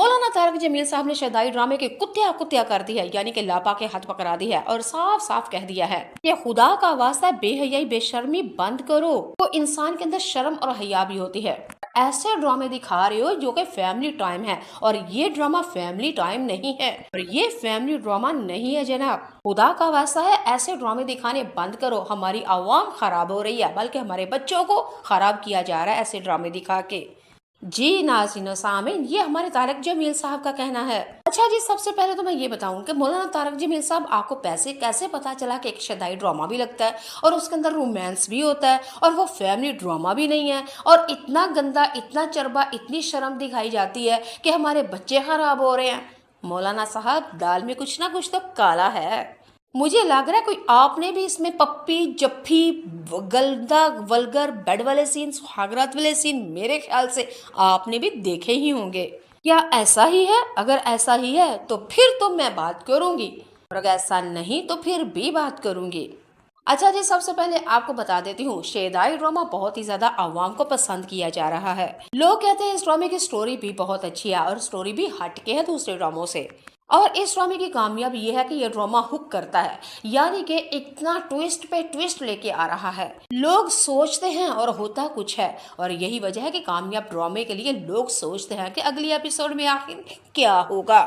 मौलाना तारक जमील साहब ने शदाई ड्रामे के कुत्तिया कुत्तिया कर दी है, यानी कि लापा के हाथ पकड़ा दी है और साफ साफ कह दिया है कि खुदा का वास्ता बेहयाई बेशर्मी बंद करो। तो इंसान के अंदर शर्म और हया भी होती है। ऐसे ड्रामे दिखा रहे हो जो कि फैमिली टाइम है, और ये ड्रामा फैमिली टाइम नहीं है और ये फैमिली ड्रामा नहीं है जनाब। खुदा का वास्ता है, ऐसे ड्रामे दिखाने बंद करो। हमारी आवाम खराब हो रही है, बल्कि हमारे बच्चों को खराब किया जा रहा है ऐसे ड्रामे दिखा के। जी नाज़रीन सामीन, ये हमारे तारक जमील साहब का कहना है। अच्छा जी, सबसे पहले तो मैं ये बताऊं कि मौलाना तारक जमील साहब, आपको पैसे कैसे पता चला कि एक शदाई ड्रामा भी लगता है और उसके अंदर रोमांस भी होता है और वो फैमिली ड्रामा भी नहीं है, और इतना गंदा, इतना चरबा, इतनी शर्म दिखाई जाती है कि हमारे बच्चे खराब हो रहे हैं। मौलाना साहब, दाल में कुछ ना कुछ तो काला है। मुझे लग रहा है कोई आपने भी इसमें पप्पी, जप्फी, गंदा वल्गर बेड वाले सीन, सुहागरात वाले सीन मेरे ख्याल से आपने भी देखे ही होंगे। क्या ऐसा ही है? अगर ऐसा ही है तो फिर तो मैं बात करूंगी, और अगर ऐसा नहीं तो फिर भी बात करूंगी। अच्छा जी, सबसे पहले आपको बता देती हूँ, शेदाई ड्रामा बहुत ही ज्यादा आवाम को पसंद किया जा रहा है। लोग कहते हैं इस ड्रामे की स्टोरी भी बहुत अच्छी है और स्टोरी भी हटके है दूसरे ड्रामों से। और इस ड्रामे की कामयाबी ये है कि ये ड्रामा हुक करता है, यानी कि इतना ट्विस्ट पे ट्विस्ट लेके आ रहा है। लोग सोचते हैं और होता कुछ है, और यही वजह है कि कामयाब ड्रामे के लिए लोग सोचते हैं कि अगली एपिसोड में आखिर क्या होगा,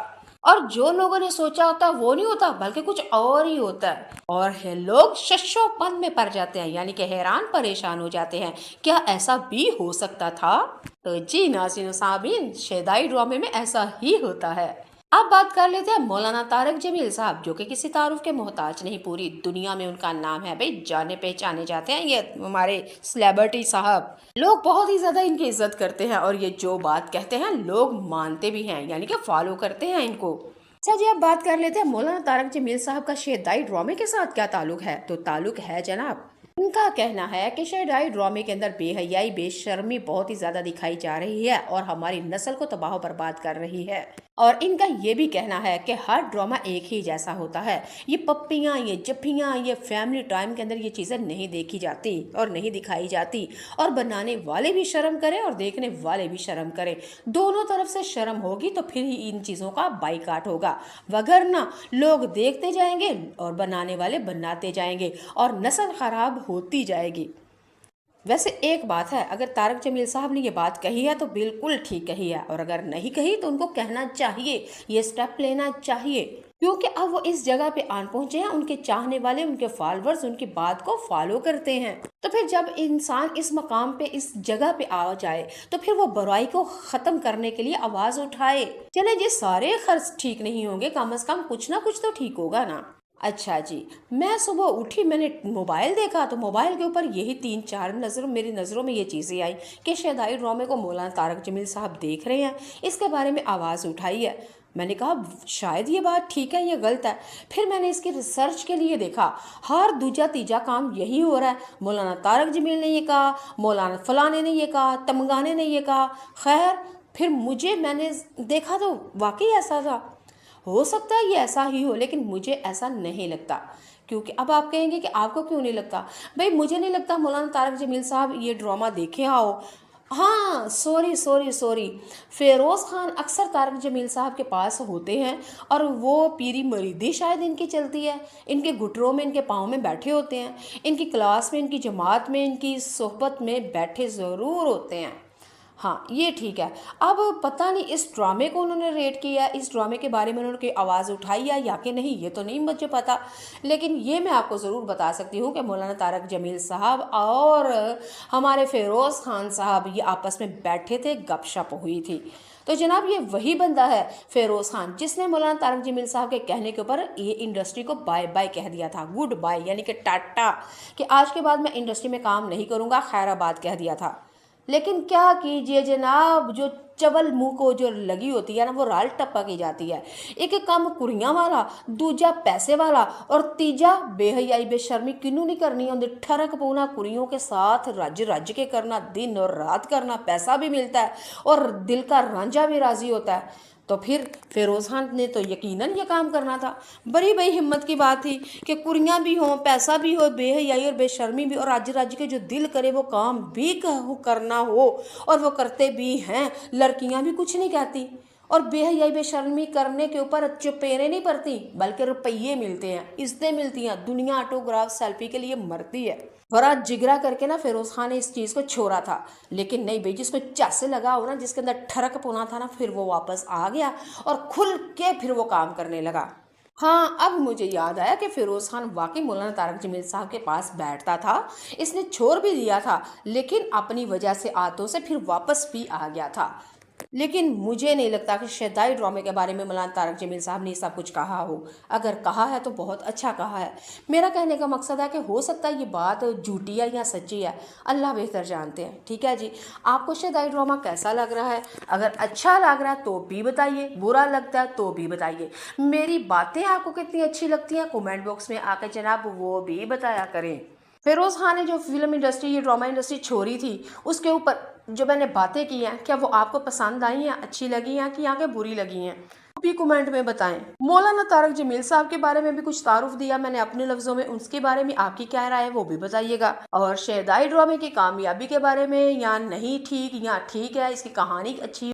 और जो लोगों ने सोचा होता वो नहीं होता बल्कि कुछ और ही होता है, और है लोग शशोपन में पड़ जाते हैं, यानी कि हैरान परेशान हो जाते हैं, क्या ऐसा भी हो सकता था। तो जी नाज़रीन सामीन, शेदाई ड्रामे में ऐसा ही होता है। अब बात कर लेते हैं मौलाना तारक जमील साहब, जो कि किसी तारुफ के मोहताज नहीं, पूरी दुनिया में उनका नाम है भाई, जाने पहचाने जाते हैं ये हमारे सेलिब्रिटी साहब। लोग बहुत ही ज्यादा इनकी इज्जत करते हैं, और ये जो बात कहते हैं लोग मानते भी हैं, यानी कि फॉलो करते हैं इनको। अच्छा जी, अब बात कर लेते हैं मौलाना तारक जमील साहब का शेदाई ड्रामे के साथ क्या ताल्लुक है। तो ताल्लुक है जनाब, उनका कहना है कि शेदाई ड्रामे के अंदर बेहयाई बेशर्मी बहुत ही ज्यादा दिखाई जा रही है और हमारी नस्ल को तबाह बर्बाद कर रही है। और इनका ये भी कहना है कि हर ड्रामा एक ही जैसा होता है। ये पप्पियाँ, ये जप्पियाँ, ये फैमिली टाइम के अंदर ये चीज़ें नहीं देखी जाती और नहीं दिखाई जाती, और बनाने वाले भी शर्म करें और देखने वाले भी शर्म करें। दोनों तरफ से शर्म होगी तो फिर ही इन चीज़ों का बाइकाट होगा, वगरना लोग देखते जाएंगे और बनाने वाले बनाते जाएंगे और नस्ल खराब होती जाएगी। वैसे एक बात है, अगर तारक जमील साहब ने ये बात कही है तो बिल्कुल ठीक कही है, और अगर नहीं कही तो उनको कहना चाहिए, ये स्टेप लेना चाहिए, क्योंकि अब वो इस जगह पे आन पहुंचे हैं। उनके चाहने वाले, उनके फॉलोअर्स उनकी बात को फॉलो करते हैं। तो फिर जब इंसान इस मकाम पे, इस जगह पे आ जाए, तो फिर वो बुराई को खत्म करने के लिए आवाज उठाए। चले जी, सारे खर्च ठीक नहीं होंगे, कम से कम कुछ ना कुछ तो ठीक होगा ना। अच्छा जी, मैं सुबह उठी, मैंने मोबाइल देखा तो मोबाइल के ऊपर यही तीन चार मेरी नज़रों में ये चीज़ें आई कि शेदाई ड्रामे को मौलाना तारक जमील साहब देख रहे हैं, इसके बारे में आवाज़ उठाई है। मैंने कहा शायद ये बात ठीक है, ये गलत है। फिर मैंने इसकी रिसर्च के लिए देखा, हर दूजा तीजा काम यही हो रहा है। मौलाना तारक जमील ने ये कहा, मौलाना फलाने ने ये कहा, तमगाने ने ये कहा। खैर, फिर मैंने देखा तो वाकई ऐसा था। हो सकता है ये ऐसा ही हो, लेकिन मुझे ऐसा नहीं लगता। क्योंकि अब आप कहेंगे कि आपको क्यों नहीं लगता। भाई, मुझे नहीं लगता मौलाना तारक जमील साहब ये ड्रामा देखे आओ। हाँ, sorry sorry sorry, Feroz Khan अक्सर तारक जमील साहब के पास होते हैं, और वो पीरी मरीदी शायद इनकी चलती है। इनके घुटनों में, इनके पाँव में बैठे होते हैं, इनकी क्लास में, इनकी जमात में, इनकी सोहबत में बैठे ज़रूर होते हैं। हाँ, ये ठीक है। अब पता नहीं इस ड्रामे को उन्होंने रेट किया, इस ड्रामे के बारे में उन्होंने कोई आवाज़ उठाई है या कि नहीं, ये तो नहीं मुझे पता। लेकिन ये मैं आपको ज़रूर बता सकती हूँ कि मौलाना तारक जमील साहब और हमारे फेरोज़ खान साहब ये आपस में बैठे थे, गपशप हुई थी। तो जनाब, ये वही बंदा है फेरोज़ खान जिसने मौलाना तारक जमील साहब के कहने के ऊपर ये इंडस्ट्री को बाय बाय कह दिया था, गुड बाय, यानी कि टाटा, कि आज के बाद मैं इंडस्ट्री में काम नहीं करूँगा, खैराबाद कह दिया था। लेकिन क्या कीजिए जनाब, जो चवल मुंह को जो लगी होती है ना, वो राल टप्पा की जाती है। एक काम कुड़ियां वाला, दूजा पैसे वाला, और तीजा बेहयाई बेशर्मी किनू नहीं करनी होंगी। ठरक पौना कुड़ियों के साथ रज रज के करना, दिन और रात करना, पैसा भी मिलता है और दिल का रांझा भी राजी होता है। तो फिर फेरोज़ खान ने तो यकीनन ये काम करना था। बड़ी बड़ी हिम्मत की बात थी कि कुड़ियाँ भी हों, पैसा भी हो, बेहयाई और बेशर्मी भी, और राज्य राज्य के जो दिल करे वो काम भी करना हो, और वो करते भी हैं। लड़कियाँ भी कुछ नहीं कहती। और बेहयाई बेशर्मी करने के ऊपर चुपेने नहीं पड़ती, बल्कि रुपये मिलते हैं, इज्जतें मिलती हैं, दुनिया ऑटोग्राफ सेल्फी के लिए मरती है। बड़ा जिगरा करके ना फिरोज खान ने इस चीज को छोड़ा था, लेकिन नहीं भाई, जिसको चस लगा हो ना, जिसके अंदर ठरक पुना था ना, फिर वो वापस आ गया और खुल के फिर वो काम करने लगा। हाँ, अब मुझे याद आया कि फिरोज खान वाकई मौलाना तारक जमील साहब के पास बैठता था। इसने छोड़ भी दिया था, लेकिन अपनी वजह से आदतों से फिर वापस भी आ गया था। लेकिन मुझे नहीं लगता कि शदाई ड्रामे के बारे में मौलाना तारक जमील साहब ने सब कुछ कहा हो। अगर कहा है तो बहुत अच्छा कहा है। मेरा कहने का मकसद है कि हो सकता है ये बात झूठी है या सच्ची है, अल्लाह बेहतर जानते हैं। ठीक है जी, आपको शदाई ड्रामा कैसा लग रहा है? अगर अच्छा लग रहा है तो भी बताइए, बुरा लगता है तो भी बताइए। मेरी बातें आपको कितनी अच्छी लगती हैं कमेंट बॉक्स में आकर जनाब वो भी बताया करें। फिरोज खान ने जो फिल्म इंडस्ट्री, ये ड्रामा इंडस्ट्री छोड़ी थी, उसके ऊपर जो मैंने बातें की हैं, क्या वो आपको पसंद आई हैं, अच्छी लगी हैं कि आगे बुरी लगी हैं? भी कमेंट में बताएं। मौलाना तारक जमील साहब के बारे में भी कुछ तारुफ दिया मैंने अपने लफ्जों में, उसके बारे में आपकी क्या राय है वो भी बताइएगा। और शहदाई ड्रामे की कामयाबी के बारे में, या नहीं ठीक या ठीक है, इसकी कहानी अच्छी